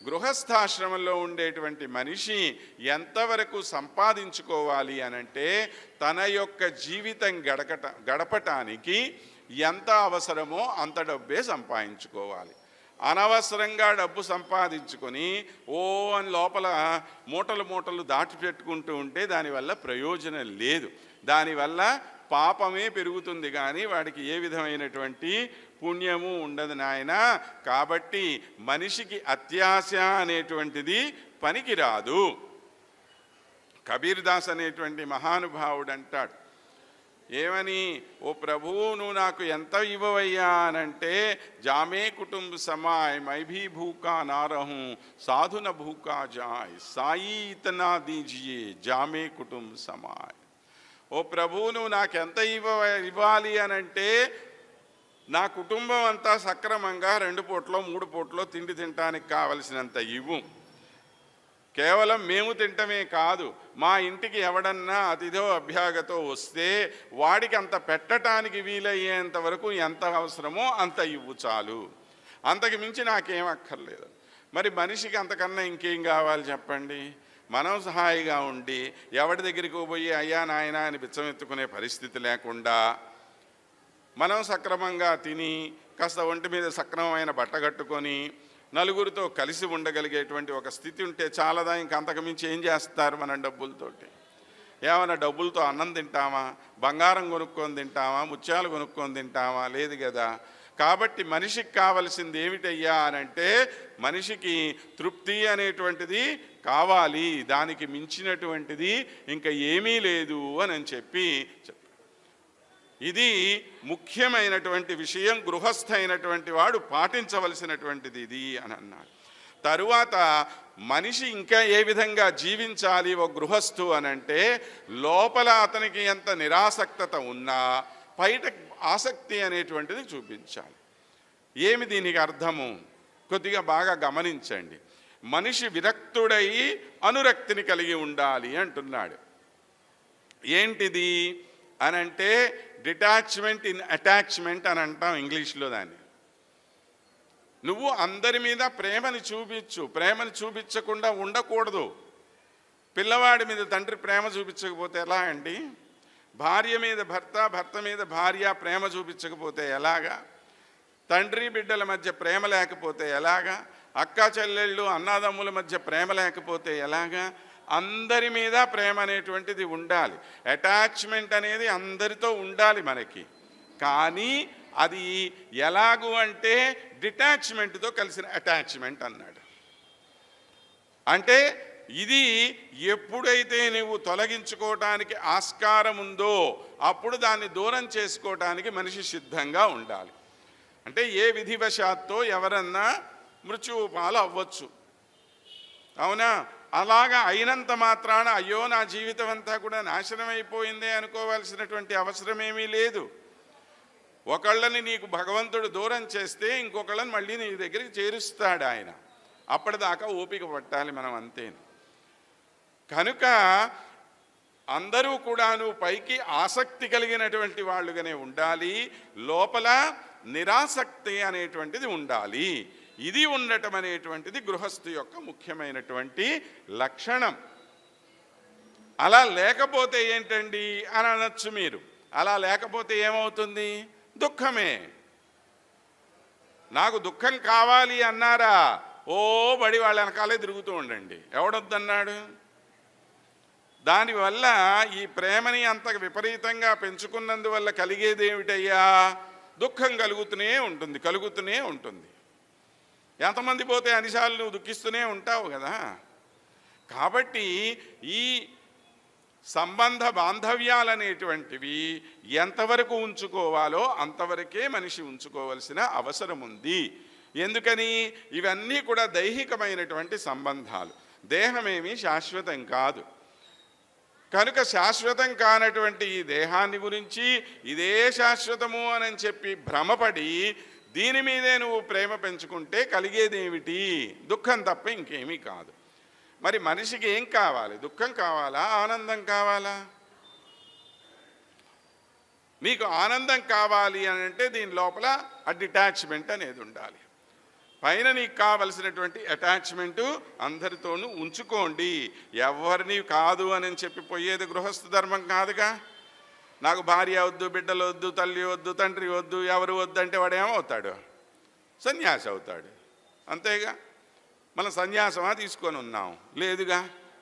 గృహస్థాశ్రమంలో ఉండేటువంటి మనిషి ఎంతవరకు సంపాదించుకోవాలి అనంటే తన యొక్క జీవితం గడపటానికి ఎంత అవసరమో అంత డబ్బే సంపాదించుకోవాలి. అనవసరంగా డబ్బు సంపాదించుకొని అని లోపల మూటలు మూటలు దాచిపెట్టుకుంటూ ఉంటే దానివల్ల ప్రయోజనం లేదు. దానివల్ల పాపమే పెరుగుతుంది కానీ వాడికి ఏ విధమైనటువంటి పుణ్యము ఉండదు నాయన. కాబట్టి మనిషికి అత్యాశ అనేటువంటిది పనికిరాదు. కబీర్ దాస్ అనేటువంటి మహానుభావుడు అంటాడు ఏమని, ఓ ప్రభువు నువ్వు నాకు ఎంత ఇవ్వవయ్యా అనంటే, జామే కుటుంబ సమాయ్ మైభీ భూకా నారహూ సాధున భూకా జాయ్ సాయి ఇతనా దీజియే జామే కుటుంబ సమాయ్. ఓ ప్రభువు నువ్వు నాకెంత ఇవ్వాలి అనంటే, నా కుటుంబం అంతా సక్రమంగా 2 పూటలో 3 పూటలో తిండి తినటానికి కావలసినంత ఇవ్వు. కేవలం మేము తింటమే కాదు, మా ఇంటికి ఎవడన్నా అతిథో అభ్యాగతో వస్తే వాడికి అంత పెట్టడానికి వీలయ్యేంత వరకు ఎంత అవసరమో అంత ఇవ్వు చాలు, అంతకు మించి నాకేం అక్కర్లేదు. మరి మనిషికి అంతకన్నా ఇంకేం కావాలి చెప్పండి? మనం సహాయిగా ఉండి ఎవడి దగ్గరికి పోయి అయ్యా నాయన అని బిచ్చమెత్తుకునే పరిస్థితి లేకుండా మనం సక్రమంగా తిని కాస్త ఒంటి మీద సక్రమమైన బట్ట కట్టుకొని నలుగురితో కలిసి ఉండగలిగేటువంటి ఒక స్థితి ఉంటే చాలదా? ఇంకంతకు మించి ఏం చేస్తారు మనం డబ్బులతోటి? ఏమైనా డబ్బులతో అన్నం తింటామా? బంగారం కొనుక్కొని తింటామా? ముత్యాలు కొనుక్కొని తింటామా? లేదు కదా. కాబట్టి మనిషికి కావలసింది ఏమిటయ్యా అనంటే, మనిషికి తృప్తి అనేటువంటిది కావాలి, దానికి మించినటువంటిది ఇంకా ఏమీ లేదు అని చెప్పి ఇది ముఖ్యమైనటువంటి విషయం. గృహస్థ అయినటువంటి వాడు పాటించవలసినటువంటిది ఇది అని అన్నాడు. తరువాత మనిషి ఇంకా ఏ విధంగా జీవించాలి ఓ గృహస్థు అనంటే, లోపల అతనికి ఎంత నిరాసక్తత ఉన్నా బయట ఆసక్తి అనేటువంటిది చూపించాలి. ఏమి దీనికి అర్థము? కొద్దిగా బాగా గమనించండి. మనిషి విరక్తుడై అనురక్తిని కలిగి ఉండాలి అంటున్నాడు. ఏంటిది అనంటే డిటాచ్మెంట్ ఇన్ అటాచ్మెంట్ అని అంటాం ఇంగ్లీష్లో దాన్ని. నువ్వు అందరి మీద ప్రేమని చూపించు, ప్రేమని చూపించకుండా ఉండకూడదు. పిల్లవాడి మీద తండ్రి ప్రేమ చూపించకపోతే ఎలా అండి? భార్య మీద భర్త, భర్త మీద భార్య ప్రేమ చూపించకపోతే ఎలాగా? తండ్రి బిడ్డల మధ్య ప్రేమ లేకపోతే ఎలాగా? అక్క చెల్లెళ్ళు అన్నదమ్ముల మధ్య ప్రేమ లేకపోతే ఎలాగా? అందరి మీద ప్రేమ అనేటువంటిది ఉండాలి. అటాచ్మెంట్ అనేది అందరితో ఉండాలి మనకి. కానీ అది ఎలాగూ అంటే డిటాచ్మెంట్తో కలిసిన అటాచ్మెంట్ అన్నాడు. అంటే ఇది ఎప్పుడైతే నువ్వు తొలగించుకోవటానికి ఆస్కారం ఉందో అప్పుడు దాన్ని దూరం చేసుకోవటానికి మనిషి సిద్ధంగా ఉండాలి. అంటే ఏ విధివశాత్తో ఎవరన్నా మృత్యువు పాలు అవ్వచ్చు, అవునా? అలాగా అయినంత మాత్రాన అయ్యో నా జీవితం అంతా కూడా నాశనం అయిపోయిందే అనుకోవాల్సినటువంటి అవసరమేమీ లేదు. ఒకళ్ళని నీకు భగవంతుడు దూరం చేస్తే ఇంకొకళ్ళని మళ్ళీ నీ దగ్గరికి చేరుస్తాడు ఆయన. అప్పటిదాకా ఓపిక పట్టాలి మనం, అంతే. కనుక అందరూ కూడాను పైకి ఆసక్తి కలిగినటువంటి వాళ్ళుగానే ఉండాలి, లోపల నిరాసక్తి అనేటువంటిది ఉండాలి. ఇది ఉండటం అనేటువంటిది గృహస్థు యొక్క ముఖ్యమైనటువంటి లక్షణం. అలా లేకపోతే ఏంటండి అని అనొచ్చు మీరు. అలా లేకపోతే ఏమవుతుంది? దుఃఖమే. నాకు దుఃఖం కావాలి అన్నారా, బడి వాళ్ళ వెనకాలే తిరుగుతూ ఉండండి. ఎవడొద్దన్నాడు? దానివల్ల ఈ ప్రేమని అంత విపరీతంగా పెంచుకున్నందువల్ల కలిగేది ఏమిటయ్యా? దుఃఖం కలుగుతూనే ఉంటుంది. ఎంతమంది పోతే అన్నిసార్లు నువ్వు దుఃఖిస్తూనే ఉంటావు కదా. కాబట్టి ఈ సంబంధ బాంధవ్యాలనేటువంటివి ఎంతవరకు ఉంచుకోవాలో అంతవరకే మనిషి ఉంచుకోవలసిన అవసరం ఉంది. ఎందుకని? ఇవన్నీ కూడా దైహికమైనటువంటి సంబంధాలు. దేహమేమీ శాశ్వతం కాదు. కనుక శాశ్వతం కానటువంటి ఈ దేహాన్ని గురించి ఇదే శాశ్వతము అని చెప్పి భ్రమపడి దీని మీదే నువ్వు ప్రేమ పెంచుకుంటే కలిగేదేమిటి? దుఃఖం తప్ప ఇంకేమీ కాదు. మరి మనిషికి ఏం కావాలి? దుఃఖం కావాలా? ఆనందం కావాలా? నీకు ఆనందం కావాలి అని అంటే దీని లోపల ఆ డిటాచ్మెంట్ అనేది ఉండాలి. పైన నీకు కావలసినటువంటి అటాచ్మెంటు అందరితోనూ ఉంచుకోండి. ఎవరిని కాదు అని చెప్పి పోయేది గృహస్థ ధర్మం కాదుగా. నాకు భార్య వద్దు, బిడ్డలు వద్దు, తల్లి వద్దు, తండ్రి వద్దు, ఎవరు వద్దు అంటే వాడు ఏమవుతాడు? సన్యాసి అవుతాడు. అంతేగా. మనం సన్యాసమా తీసుకొని ఉన్నాం? లేదుగా,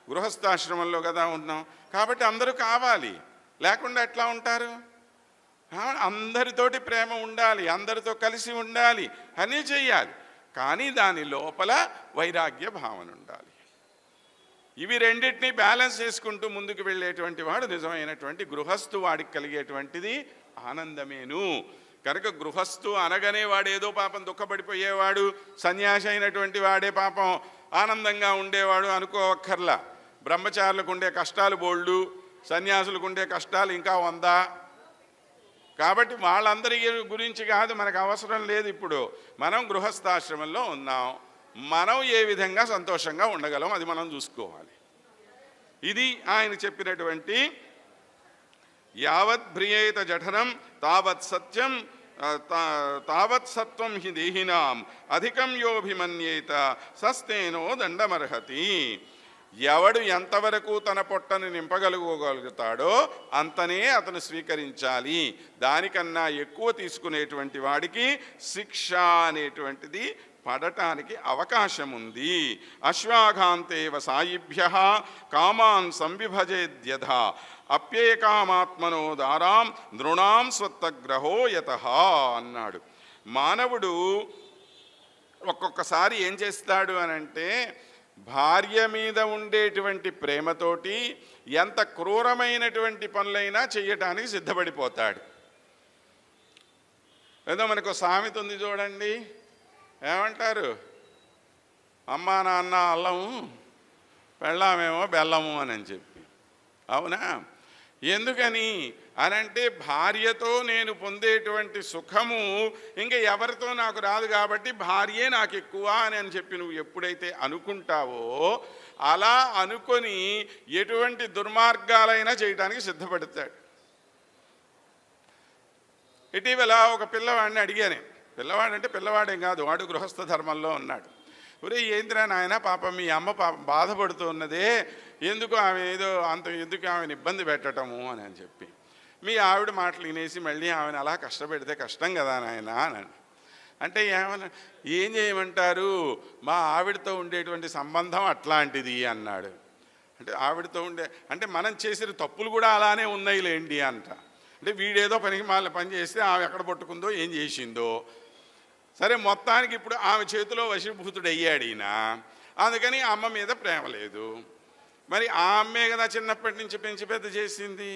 గృహస్థాశ్రమంలో కదా ఉన్నాం. కాబట్టి అందరూ కావాలి, లేకుండా ఎట్లా ఉంటారు? అందరితోటి ప్రేమ ఉండాలి, అందరితో కలిసి ఉండాలి, అన్నీ చెయ్యాలి. కానీ దాని లోపల వైరాగ్య భావన ఉండాలి. ఇవి రెండింటినీ బ్యాలెన్స్ చేసుకుంటూ ముందుకు వెళ్ళేటువంటి వాడు నిజమైనటువంటి గృహస్థు. వాడికి కలిగేటువంటిది ఆనందమేను. కనుక గృహస్థు అనగానే వాడు ఏదో పాపం దుఃఖపడిపోయేవాడు, సన్యాసి అయినటువంటి వాడే పాపం ఆనందంగా ఉండేవాడు అనుకోవక్కర్లా. బ్రహ్మచారులకు ఉండే కష్టాలు బోళ్ళు, సన్యాసులకు ఉండే కష్టాలు ఇంకా 100. కాబట్టి వాళ్ళందరి గురించి కాదు, మనకు అవసరం లేదు. ఇప్పుడు మనం గృహస్థాశ్రమంలో ఉన్నాం, మనం ఏ విధంగా సంతోషంగా ఉండగలం అది మనం చూసుకోవాలి. ఇది ఆయన చెప్పినటువంటి యావత్ భ్రియేత జఠరం తావత్ సత్యం తావత్ సత్వం హి దేహినాం అధికం యోభిమన్యేత సస్తేనో దండమర్హతి. ఎవడు ఎంతవరకు తన పొట్టను నింపగలుగుతాడో అంతనే అతను స్వీకరించాలి. దానికన్నా ఎక్కువ తీసుకునేటువంటి వాడికి శిక్ష అనేటువంటిది పడటానికి అవకాశం ఉంది. అశ్వాఘాంతేవ సాయిభ్యః కామాన్ సంవిభజేద్యథ అప్యేకామాత్మనో దారాం నృణాం స్వత్తగ్రహో యతః అన్నాడు. మానవుడు ఒక్కొక్కసారి ఏం చేస్తాడు అనంటే, భార్య మీద ఉండేటువంటి ప్రేమతోటి ఎంత క్రూరమైనటువంటి పనులైనా చెయ్యటానికి సిద్ధపడిపోతాడు. ఏదో మనకు సామెత ఉంది చూడండి, ఏమంటారు? అమ్మా నాన్న అల్లము, పెళ్ళామేమో బెల్లము అని చెప్పి. అవునా? ఎందుకని అనంటే, భార్యతో నేను పొందేటువంటి సుఖము ఇంకా ఎవరితో నాకు రాదు కాబట్టి భార్యే నాకు ఎక్కువ అని చెప్పి నువ్వు ఎప్పుడైతే అనుకుంటావో, అలా అనుకొని ఎటువంటి దుర్మార్గాలైనా చేయడానికి సిద్ధపడతాడు. ఇటీవల ఒక పిల్లవాడిని అడిగాను. పిల్లవాడంటే పిల్లవాడేం కాదు, వాడు గృహస్థ ధర్మంలో ఉన్నాడు. ఒరే ఏంద్రా నాయన, పాపం మీ అమ్మ బాధపడుతూ ఉన్నదే, ఎందుకు ఆమె ఏదో అంత ఎందుకు ఆమెను ఇబ్బంది పెట్టటము అని చెప్పి. మీ ఆవిడ మాటలు వినేసి మళ్ళీ ఆమెను అలా కష్టపెడితే కష్టం కదా నాయన అని అంటే, ఏం చేయమంటారు, మా ఆవిడతో ఉండేటువంటి సంబంధం అట్లాంటిది అన్నాడు. అంటే ఆవిడతో అంటే మనం చేసిన తప్పులు కూడా అలానే ఉన్నాయిలేండి అంట. అంటే వీడేదో పనికి మాల పని చేస్తే ఆమె ఎక్కడ పట్టుకుందో ఏం చేసిందో. సరే, మొత్తానికి ఇప్పుడు ఆమె చేతిలో వశీభూతుడయ్యాడు ఈయన. అందుకని అమ్మ మీద ప్రేమ లేదు. మరి ఆ అమ్మే కదా చిన్నప్పటి నుంచి పెంచి పెద్ద చేసింది.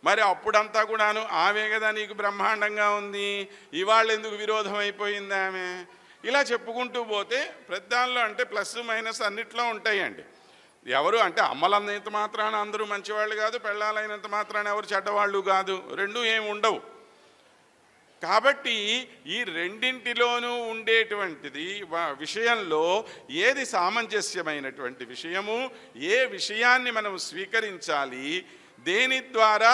మరి అప్పుడంతా కూడాను ఆమె కదా నీకు బ్రహ్మాండంగా ఉంది, ఇవాళ ఎందుకు విరోధం అయిపోయింది ఆమె? ఇలా చెప్పుకుంటూ పోతే ప్రతిదానిలో అంటే ప్లస్ మైనస్ అన్నిట్లో ఉంటాయండి. ఎవరు అంటే అమ్మలన్నంత మాత్రాన అందరూ మంచివాళ్ళు కాదు, పెళ్ళాలైనంత మాత్రాన ఎవరు చెడ్డవాళ్ళు కాదు, రెండూ ఏమి ఉండవు. కాబట్టి ఈ రెండింటిలోనూ ఉండేటువంటిది విషయంలో ఏది సామంజస్యమైనటువంటి విషయము, ఏ విషయాన్ని మనం స్వీకరించాలి, దేని ద్వారా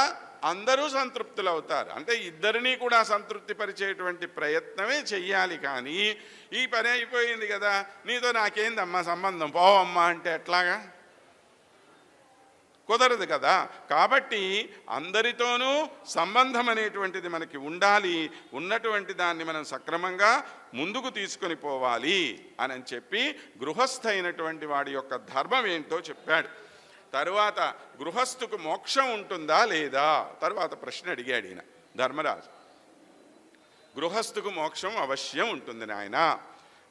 అందరూ సంతృప్తులు అవుతారు, అంటే ఇద్దరినీ కూడా సంతృప్తి పరిచేటువంటి ప్రయత్నమే చెయ్యాలి. కానీ ఈ పని అయిపోయింది కదా, నీతో నాకేందమ్మా సంబంధం, పోవమ్మా అంటే ఎట్లాగా? కుదరదు కదా. కాబట్టి అందరితోనూ సంబంధం అనేటువంటిది మనకి ఉండాలి. ఉన్నటువంటి దాన్ని మనం సక్రమంగా ముందుకు తీసుకొని పోవాలి అని చెప్పి గృహస్థైనటువంటి వాడి యొక్క ధర్మం ఏంటో చెప్పాడు. తరువాత గృహస్థుకు మోక్షం ఉంటుందా లేదా తరువాత ప్రశ్న అడిగాడు ఈయన ధర్మరాజు. గృహస్థుకు మోక్షం అవశ్యం ఉంటుంది నాయన.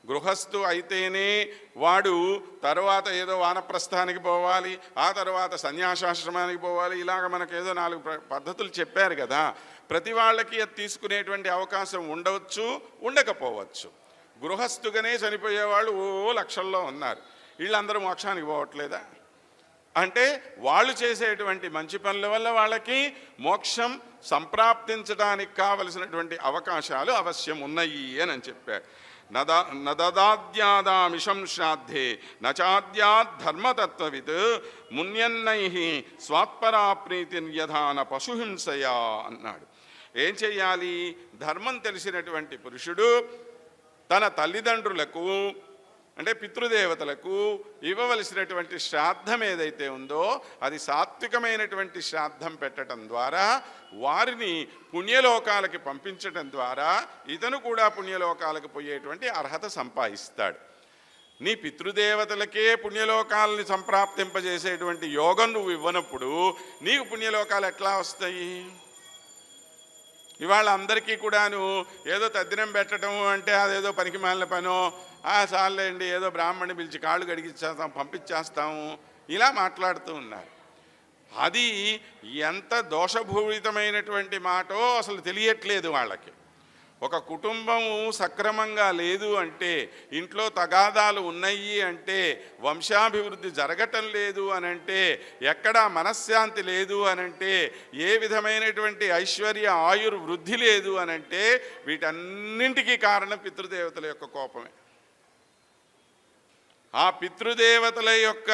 గృహస్థు అయితేనే వాడు తర్వాత ఏదో వానప్రస్థానికి పోవాలి, ఆ తర్వాత సన్యాసాశ్రమానికి పోవాలి, ఇలాగ మనకేదో 4 పద్ధతులు చెప్పారు కదా. ప్రతి వాళ్ళకి అది తీసుకునేటువంటి అవకాశం ఉండవచ్చు, ఉండకపోవచ్చు. గృహస్థుగానే చనిపోయేవాళ్ళు లక్షల్లో ఉన్నారు. వీళ్ళందరూ మోక్షానికి పోవట్లేదా? అంటే వాళ్ళు చేసేటువంటి మంచి పనుల వల్ల వాళ్ళకి మోక్షం సంప్రాప్తించడానికి కావలసినటువంటి అవకాశాలు అవశ్యం ఉన్నాయి అని చెప్పాడు. నదాద్యాదామిషం శ్రాద్ధే నచాద్యాద్ ధర్మతత్వవిత్ మున్యన్నై స్వాత్పరాప్రీతిర్యధాన పశుహింసయా అన్నాడు. ఏం చెయ్యాలి? ధర్మం తెలిసినటువంటి పురుషుడు తన తల్లిదండ్రులకు అంటే పితృదేవతలకు ఇవ్వవలసినటువంటి శ్రాద్ధం ఏదైతే ఉందో అది సాత్వికమైనటువంటి శ్రాద్ధం పెట్టడం ద్వారా వారిని పుణ్యలోకాలకి పంపించడం ద్వారా ఇతను కూడా పుణ్యలోకాలకు పోయేటువంటి అర్హత సంపాదిస్తాడు. నీ పితృదేవతలకే పుణ్యలోకాలని సంప్రాప్తింపజేసేటువంటి యోగం నువ్వు ఇవ్వనప్పుడు నీకు పుణ్యలోకాలు ఎట్లా వస్తాయి? ఇవాళ అందరికీ కూడాను ఏదో తద్దినం పెట్టడం అంటే అదేదో పనికి మాలిన పనో, చాలండి ఏదో బ్రాహ్మణ్ణి పిలిచి కాళ్ళు కడిగిచ్చేస్తాం పంపించేస్తాము ఇలా మాట్లాడుతూ ఉన్నారు. అది ఎంత దోషభూరితమైనటువంటి మాటో అసలు తెలియట్లేదు వాళ్ళకి. ఒక కుటుంబము సక్రమంగా లేదు అంటే, ఇంట్లో తగాదాలు ఉన్నాయి అంటే, వంశాభివృద్ధి జరగటం లేదు అనంటే, ఎక్కడా మనశ్శాంతి లేదు అనంటే, ఏ విధమైనటువంటి ఐశ్వర్య ఆయుర్వృద్ధి లేదు అనంటే వీటన్నింటికీ కారణం పితృదేవతల యొక్క కోపమే. ఆ పితృదేవతల యొక్క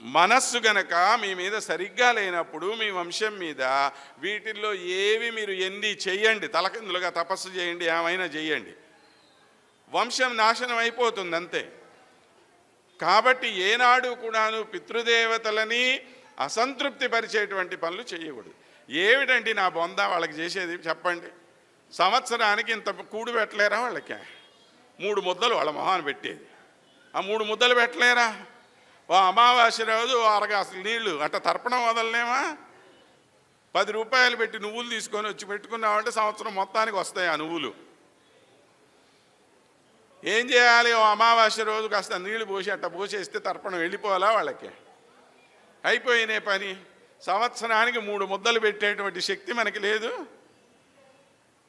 మనస్సు గనక మీ మీద సరిగ్గా లేనప్పుడు మీ వంశం మీద వీటిల్లో ఏవి మీరు ఎన్ని చెయ్యండి, తలకిందులుగా తపస్సు చేయండి, ఏమైనా చెయ్యండి, వంశం నాశనం అయిపోతుంది అంతే. కాబట్టి ఏనాడు కూడాను పితృదేవతలని అసంతృప్తి పరిచేటువంటి పనులు చేయకూడదు. ఏమిటండి నా బొంద వాళ్ళకి చేసేది చెప్పండి? సంవత్సరానికి ఇంత కూడు పెట్టలేరా వాళ్ళకి? 3 ముద్దలు వాళ్ళ మొహాన్ని పెట్టేది. ఆ 3 ముద్దలు పెట్టలేరా? ఓ అమావాస్య రోజు అరగాసులు నీళ్లు అట్లా తర్పణం వదలలేమా? 10 రూపాయలు పెట్టి నువ్వులు తీసుకొని వచ్చి పెట్టుకున్నామంటే సంవత్సరం మొత్తానికి వస్తాయి ఆ నువ్వులు. ఏం చేయాలి? ఓ అమావాస్య రోజు కాస్త నీళ్లు పోసి అట్లా పోసేస్తే తర్పణం వెళ్ళిపోవాలా వాళ్ళకి? అయిపోయినే పని. సంవత్సరానికి 3 ముద్దలు పెట్టేటువంటి శక్తి మనకి లేదు.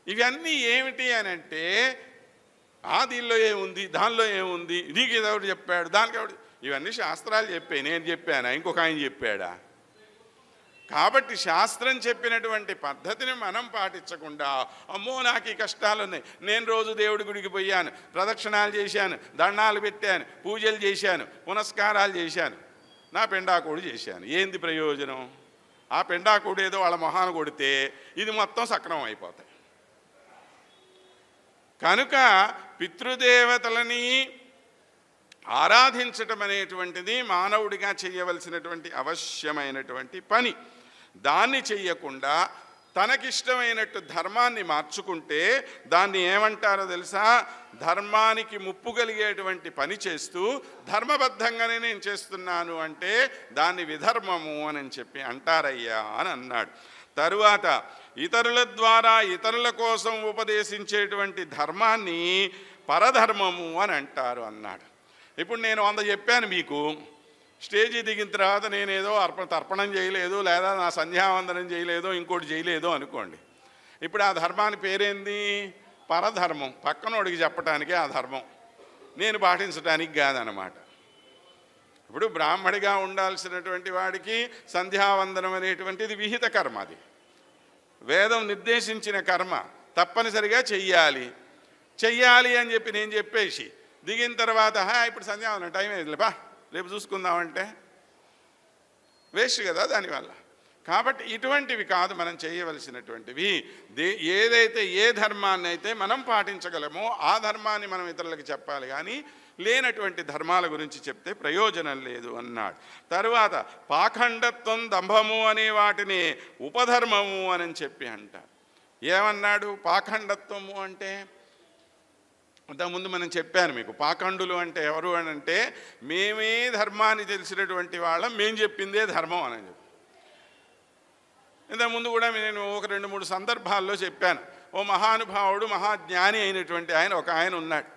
ఇవన్నీ ఏమిటి అని అంటే, దీనిలో ఏముంది, దానిలో ఏముంది, నీకు ఏదోటి చెప్పాడు, దానికి ఎవడు, ఇవన్నీ శాస్త్రాలు చెప్పాయి. నేను చెప్పానా? ఇంకొక ఆయన చెప్పాడా? కాబట్టి శాస్త్రం చెప్పినటువంటి పద్ధతిని మనం పాటించకుండా, అమ్మో నాకు ఈ కష్టాలు ఉన్నాయి, నేను రోజు దేవుడి గుడికి పోయాను, ప్రదక్షిణాలు చేశాను, దండాలు పెట్టాను, పూజలు చేశాను, పునస్కారాలు చేశాను, నా పెండాకోడు చేశాను, ఏంది ప్రయోజనం? ఆ పెండాకోడు ఏదో వాళ్ళ మొహాన కొడితే ఇది మొత్తం సక్రమం అయిపోతాయి. కనుక పితృదేవతలని ఆరాధించటం అనేటువంటిది మానవుడిగా చేయవలసినటువంటి అవశ్యమైనటువంటి పని. దాన్ని చెయ్యకుండా తనకిష్టమైనట్టు ధర్మాన్ని మార్చుకుంటే దాన్ని ఏమంటారో తెలుసా? ధర్మానికి ముప్పు కలిగేటువంటి పని చేస్తూ ధర్మబద్ధంగానే నేను చేస్తున్నాను అంటే దాన్ని విధర్మము అని చెప్పి అంటారయ్యా అని అన్నాడు. తరువాత ఇతరుల ద్వారా ఇతరుల కోసం ఉపదేశించేటువంటి ధర్మాన్ని పరధర్మము అని అంటారు అన్నాడు. ఇప్పుడు నేను 100 చెప్పాను మీకు, స్టేజీ దిగిన తర్వాత నేనేదో తర్పణం చేయలేదు, లేదా నా సంధ్యావందనం చేయలేదో, ఇంకోటి చేయలేదో అనుకోండి. ఇప్పుడు ఆ ధర్మానికి పేరేంది? పరధర్మం. పక్కనోడికి చెప్పటానికే ఆ ధర్మం, నేను పాటించడానికి కాదనమాట. ఇప్పుడు బ్రాహ్మడిగా ఉండాల్సినటువంటి వాడికి సంధ్యావందనం అనేటువంటిది విహిత కర్మ, అది వేదం నిర్దేశించిన కర్మ, తప్పనిసరిగా చెయ్యాలి అని చెప్పి నేను చెప్పేసి దిగిన తర్వాత ఇప్పుడు సంధ్యావందనం టైం అయింది లేపా రేపు చూసుకుందామంటే వేస్ట్ కదా దానివల్ల. కాబట్టి ఇటువంటివి కాదు మనం చేయవలసినటువంటివి. ఏదైతే ఏ ధర్మాన్ని అయితే మనం పాటించగలమో ఆ ధర్మాన్ని మనం ఇతరులకు చెప్పాలి, కానీ లేనటువంటి ధర్మాల గురించి చెప్తే ప్రయోజనం లేదు అన్నాడు. తరువాత పాఖండత్వం, దంభము అనే వాటిని ఉపధర్మము అని చెప్పి అంటారు. ఏమన్నాడు? పాఖండత్వము అంటే అంతకుముందు మనం చెప్పాను మీకు. పాఖండులు అంటే ఎవరు అని అంటే, మేమే ధర్మాన్ని తెలిసినటువంటి వాళ్ళం, మేము చెప్పిందే ధర్మం అని చెప్పి. ఇంతకుముందు కూడా నేను ఒక 2-3 సందర్భాల్లో చెప్పాను. ఓ మహానుభావుడు, మహాజ్ఞాని అయినటువంటి ఒక ఆయన ఉన్నాడు.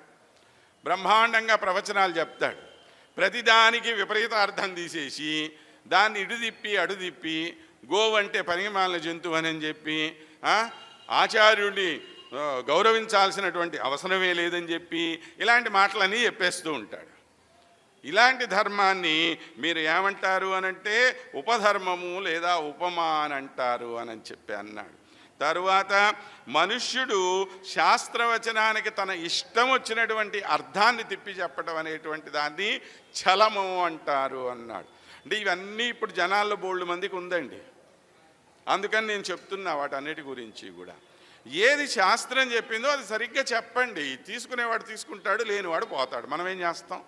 బ్రహ్మాండంగా ప్రవచనాలు చెప్తాడు. ప్రతిదానికి విపరీత అర్థం తీసేసి దాన్ని ఇటుదిప్పి అడుదిప్పి గోవు అంటే పనికిమాలిన జంతువు అని చెప్పి, ఆచార్యుడిని గౌరవించాల్సినటువంటి అవసరమే లేదని చెప్పి ఇలాంటి మాటలన్నీ చెప్పేస్తూ ఉంటాడు. ఇలాంటి ధర్మాన్ని మీరు ఏమంటారు అనంటే ఉపధర్మము లేదా ఉపమా అని అంటారు అని చెప్పి అన్నాడు. తరువాత మనుష్యుడు శాస్త్రవచనానికి తన ఇష్టం వచ్చినటువంటి అర్థాన్ని తిప్పి చెప్పడం అనేటువంటి దాన్ని ఛలము అంటారు అన్నాడు. అంటే ఇవన్నీ ఇప్పుడు జనాల్లో బోల్డ్ మందికి ఉందండి, అందుకని నేను చెప్తున్నా వాటన్నిటి గురించి కూడా. ఏది శాస్త్రం చెప్పిందో అది సరిగ్గా చెప్పండి. తీసుకునేవాడు తీసుకుంటాడు, లేనివాడు పోతాడు. మనం ఏం చేస్తాం?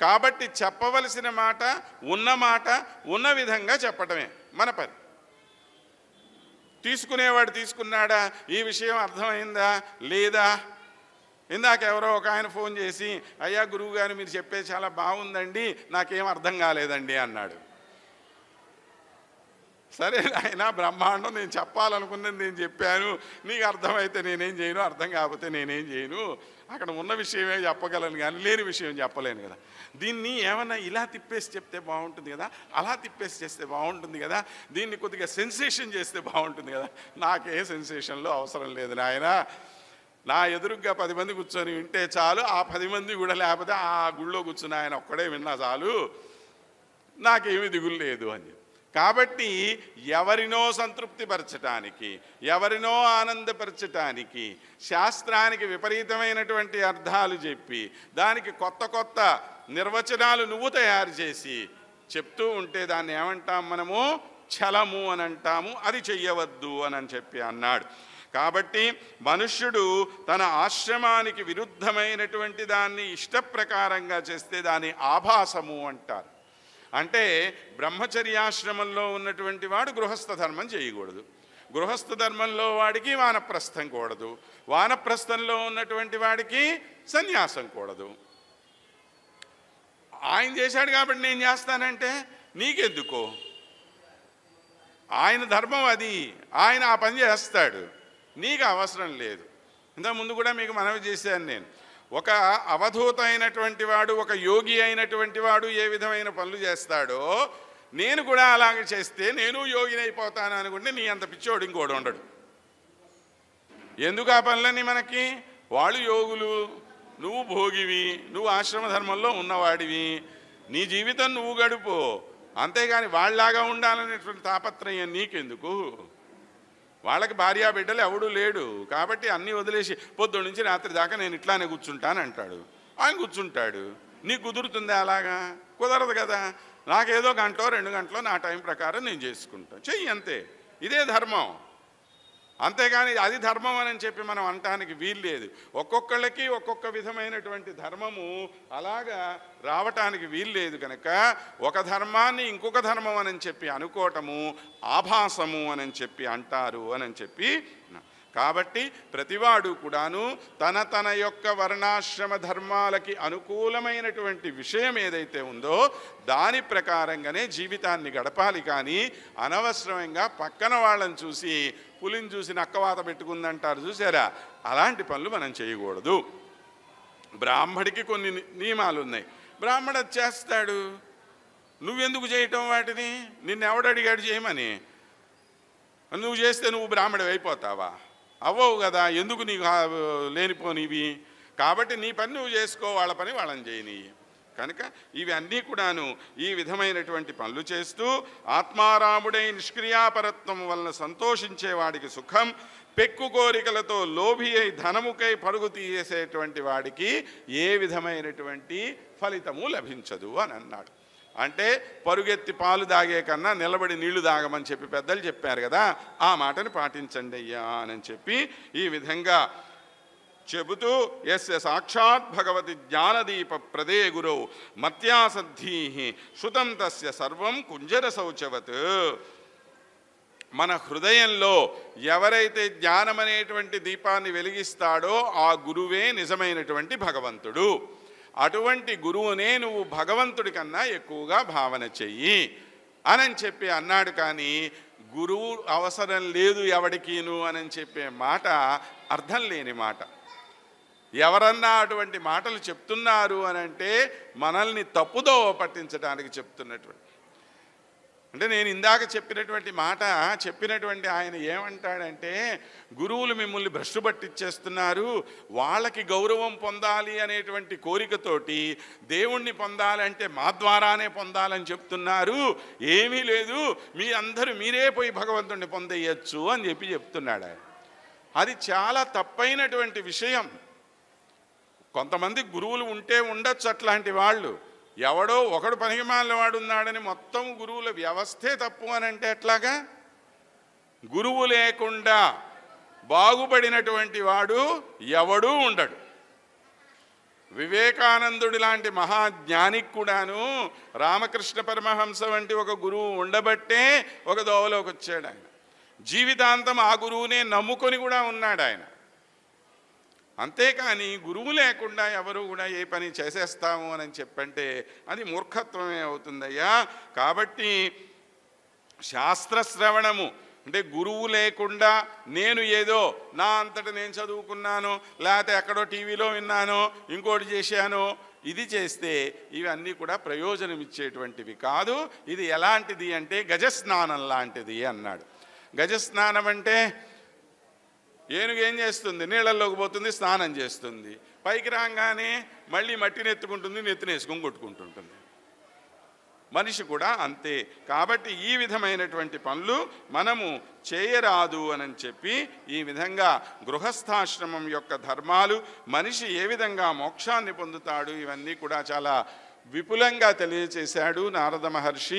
కాబట్టి చెప్పవలసిన మాట ఉన్న విధంగా చెప్పటమే మన పని. తీసుకునేవాడు తీసుకున్నాడా, ఈ విషయం అర్థమైందా లేదా? ఇందాక ఎవరో ఒక ఆయన ఫోన్ చేసి, అయ్యా గురువు గారు మీరు చెప్పేది చాలా బాగుందండి, నాకేం అర్థం కాలేదండి అన్నాడు. సరే ఆయన బ్రహ్మాండం, నేను చెప్పాలనుకున్నది నేను చెప్పాను, నీకు అర్థమైతే నేనేం చేయను, అర్థం కాకపోతే నేనేం చేయను, అక్కడ ఉన్న విషయమే చెప్పగలను కానీ లేని విషయం చెప్పలేను కదా. దీన్ని ఏమన్నా ఇలా తిప్పేసి చెప్తే బాగుంటుంది కదా, అలా తిప్పేసి చేస్తే బాగుంటుంది కదా, దీన్ని కొద్దిగా సెన్సేషన్ చేస్తే బాగుంటుంది కదా. నాకే సెన్సేషన్లో అవసరం లేదు నాయన. నా ఎదురుగ్గా 10 మంది కూర్చొని వింటే చాలు, ఆ 10 మంది కూడా లేకపోతే ఆ గుళ్ళో కూర్చుని ఆయన ఒక్కడే విన్నా చాలు, నాకేమీ దిగులు లేదు అని. కాబట్టి ఎవరినో సంతృప్తిపరచటానికి, ఎవరినో ఆనందపరచటానికి శాస్త్రానికి విపరీతమైనటువంటి అర్థాలు చెప్పి దానికి కొత్త కొత్త నిర్వచనాలు నువ్వు తయారు చేసి చెప్తూ ఉంటే దాన్ని ఏమంటాం మనము? ఛలము అని అంటాము. అది చెయ్యవద్దు అని చెప్పి అన్నాడు. కాబట్టి మనుష్యుడు తన ఆశ్రమానికి విరుద్ధమైనటువంటి దాన్ని ఇష్టప్రకారంగా చేస్తే దాన్ని ఆభాసము అంటారు. అంటే బ్రహ్మచర్యాశ్రమంలో ఉన్నటువంటి వాడు గృహస్థ ధర్మం చేయకూడదు, గృహస్థ ధర్మంలో వాడికి వానప్రస్థం కూడదు, వానప్రస్థంలో ఉన్నటువంటి వాడికి సన్యాసం కూడదు. ఆయన చేశాడు కాబట్టి నేను చేస్తానంటే నీకెందుకో? ఆయన ధర్మం అది, ఆయన ఆ పని చేస్తాడు, నీకు అవసరం లేదు. ఇంతకుముందు కూడా మీకు మనవి చేశాను నేను. ఒక అవధూత అయినటువంటి వాడు, ఒక యోగి అయినటువంటి వాడు ఏ విధమైన పనులు చేస్తాడో నేను కూడా అలాగే చేస్తే నేను యోగిని అయిపోతాను అనుకుంటే నీ అంత పిచ్చోడు ఇంకోడు ఉండడు. ఎందుకు ఆ పనులన్నీ మనకి? వాళ్ళు యోగులు, నువ్వు భోగివి, నువ్వు ఆశ్రమ ధర్మంలో ఉన్నవాడివి, నీ జీవితం నువ్వు గడుపు, అంతేగాని వాళ్ళలాగా ఉండాలనేటువంటి తాపత్రయం నీకెందుకు? వాళ్ళకి భార్యా బిడ్డలు ఎవడూ లేడు కాబట్టి అన్నీ వదిలేసి పొద్దున్న నుంచి రాత్రి దాకా నేను ఇట్లానే కూర్చుంటాను అంటాడు. ఆయన కూర్చుంటాడు. నీకు కుదురుతుందా? అలాగా కుదరదు కదా. నాకేదో 1 గంటలో 2 గంటలో నా టైం ప్రకారం నేను చేసుకుంటాను, చెయ్యి అంతే. ఇదే ధర్మం. అంతేగాని అది ధర్మం అని చెప్పి మనం అనటానికి వీల్లేదు. ఒక్కొక్కళ్ళకి ఒక్కొక్క విధమైనటువంటి ధర్మము అలాగా రావటానికి వీల్లేదు కనుక ఒక ధర్మాన్ని ఇంకొక ధర్మం అని చెప్పి అనుకోవటము ఆభాసము అని చెప్పి అంటారు అని చెప్పి. కాబట్టి ప్రతివాడు కూడాను తన యొక్క వర్ణాశ్రమ ధర్మాలకి అనుకూలమైనటువంటి విషయం ఏదైతే ఉందో దాని ప్రకారంగానే జీవితాన్ని గడపాలి. కానీ అనవసరంగా పక్కన వాళ్ళని చూసి పులిని చూసి నక్కవాత పెట్టుకుందంటారు చూసారా, అలాంటి పనులు మనం చేయకూడదు. బ్రాహ్మడికి కొన్ని నియమాలు ఉన్నాయి. బ్రాహ్మడు అది చేస్తాడు, నువ్వెందుకు చేయటం వాటిని? నిన్నెవడు అడిగాడు చేయమని? నువ్వు చేస్తే నువ్వు బ్రాహ్మడు అయిపోతావా? అవ్వవు కదా. ఎందుకు నీకు లేనిపోనివి? కాబట్టి నీ పని నువ్వు చేసుకో, వాళ్ళ పని వాళ్ళని చేయని. కనుక ఇవి అన్నీ కూడాను ఈ విధమైనటువంటి పనులు చేస్తూ ఆత్మారాముడై నిష్క్రియాపరత్వం వలన సంతోషించేవాడికి సుఖం, పెక్కు కోరికలతో లోభి అయి ధనముకై పరుగు తీసేటువంటి వాడికి ఏ విధమైనటువంటి ఫలితము లభించదు అని అన్నాడు. అంటే పరుగెత్తి పాలు దాగే కన్నా నిలబడి నీళ్లు తాగమని చెప్పి పెద్దలు చెప్పారు కదా, ఆ మాటని పాటించండి అయ్యా అని చెప్పి ఈ విధంగా చెబుతూ యస్య సాక్షాత్ భగవతి జ్ఞానదీప ప్రదే గురౌ మత్యాసద్ధీ శృతం తస్య సర్వం కుంజర శౌచవత్. మన హృదయంలో ఎవరైతే జ్ఞానం అనేటువంటి దీపాన్ని వెలిగిస్తాడో ఆ గురువే నిజమైనటువంటి భగవంతుడు. అటువంటి గురువునే నువ్వు భగవంతుడి కన్నా ఎక్కువగా భావన చెయ్యి అని చెప్పి అన్నాడు. కానీ గురువు అవసరం లేదు ఎవడికిను అని చెప్పే మాట అర్థం లేని మాట. ఎవరన్నా అటువంటి మాటలు చెప్తున్నారు అని అంటే మనల్ని తప్పుదోవ పట్టించడానికి చెప్తున్నటువంటి. అంటే నేను ఇందాక చెప్పినటువంటి ఆయన ఏమంటాడంటే, గురువులు మిమ్మల్ని భ్రష్టు పట్టించేస్తున్నారు, వాళ్ళకి గౌరవం పొందాలి అనేటువంటి కోరికతోటి దేవుణ్ణి పొందాలంటే మా ద్వారానే పొందాలని చెప్తున్నారు, ఏమీ లేదు, మీ అందరూ మీరే పోయి భగవంతుడిని పొందేయచ్చు అని చెప్పి చెప్తున్నాడు. అది చాలా తప్పైనటువంటి విషయం. కొంతమంది గురువులు ఉంటే ఉండొచ్చు అట్లాంటి వాళ్ళు. ఎవడో ఒకడు పనికిమాలిన వాడు ఉన్నాడని మొత్తం గురువుల వ్యవస్థే తప్పు అని అంటే ఎట్లాగా? గురువు లేకుండా బాగుపడినటువంటి వాడు ఎవడూ ఉండడు. వివేకానందుడి లాంటి మహాజ్ఞానికి కూడాను రామకృష్ణ పరమహంస వంటి ఒక గురువు ఉండబట్టే ఒక దోవలోకి వచ్చాడు ఆయన. జీవితాంతం ఆ గురువునే నమ్ముకొని కూడా ఉన్నాడు ఆయన. అంతేకాని గురువు లేకుండా ఎవరు కూడా ఏ పని చేసేస్తాము అని చెప్పంటే అది మూర్ఖత్వమే అవుతుందయ్యా. కాబట్టి శాస్త్రశ్రవణము అంటే గురువు లేకుండా నేను ఏదో నా అంతటా నేను చదువుకున్నాను, లేకపోతే ఎక్కడో టీవీలో విన్నాను, ఇంకోటి చేశాను, ఇది చేస్తే ఇవన్నీ కూడా ప్రయోజనం ఇచ్చేటువంటివి కాదు. ఇది ఎలాంటిది అంటే గజస్నానం లాంటిది అన్నాడు. గజస్నానం అంటే ఏనుగు ఏం చేస్తుంది? నీళ్ళల్లోకి పోతుంది, స్నానం చేస్తుంది, పైకి రాగానే మళ్ళీ మట్టిని ఎత్తుకుంటుంది, నెత్తినేసుకొని కొట్టుకుంటుంటుంది. మనిషి కూడా అంతే. కాబట్టి ఈ విధమైనటువంటి పనులు మనము చేయరాదు అని చెప్పి ఈ విధంగా గృహస్థాశ్రమం యొక్క ధర్మాలు, మనిషి ఏ విధంగా మోక్షాన్ని పొందుతాడు, ఇవన్నీ కూడా చాలా విపులంగా తెలియచేశాడు నారద మహర్షి.